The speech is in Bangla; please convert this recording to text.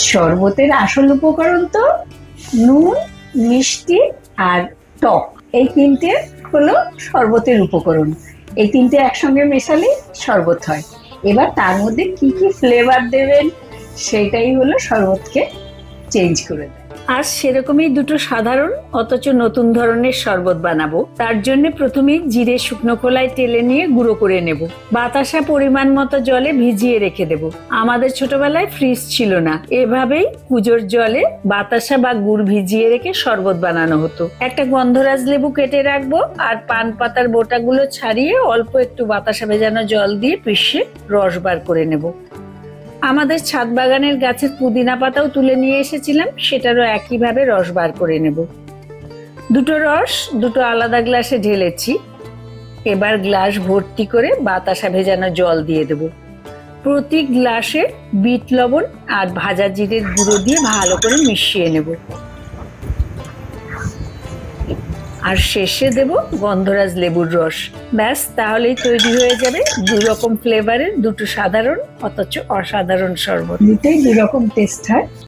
শরবতের আসল উপকরণ তো নুন, মিষ্টি আর টক। এই তিনটে হলো শরবতের উপকরণ। এই তিনটে একসঙ্গে মেশালে শরবত হয়। এবার তার মধ্যে কি কি ফ্লেভার দেবেন সেটাই হলো শরবতকে চেঞ্জ করে দেয়। আর সেরকমই দুটো সাধারণ অথচ নতুন ধরনের শরবত বানাবো। তার জন্য প্রথমে জিরে শুকনো খোলায় টেলে নিয়ে গুঁড়ো করে নেব। বাতাসা পরিমাণ মতো জলে ভিজিয়ে রেখে দেব। আমাদের ছোটবেলায় ফ্রিজ ছিল না, এভাবেই কুজোর জলে বাতাসা বা গুড় ভিজিয়ে রেখে শরবত বানানো হতো। একটা গন্ধরাজ লেবু কেটে রাখবো আর পান পাতার বোটাগুলো ছাড়িয়ে অল্প একটু বাতাসা ভেজানো জল দিয়ে পিষে রস বার করে নেব। আমাদের ছাদ বাগানের গাছের পুদিনা পাতাও তুলে নিয়ে এসেছিলাম, সেটারও একইভাবে রস বার করে নেব। দুটো রস দুটো আলাদা গ্লাসে ঢেলেছি। এবার গ্লাস ভর্তি করে বাতাসা ভেজানো জল দিয়ে দেব। প্রতি গ্লাসে বিট লবণ আর ভাজা জিরের গুঁড়ো দিয়ে ভালো করে মিশিয়ে নেব। আর শেষে দেব গন্ধরাজ লেবুর রস। ব্যাস, তাহলেই তৈরি হয়ে যাবে দুই রকম ফ্লেভারের দুটো সাধারণ অথচ অসাধারণ শরবত। দুটোই দুই রকম টেস্ট হয়।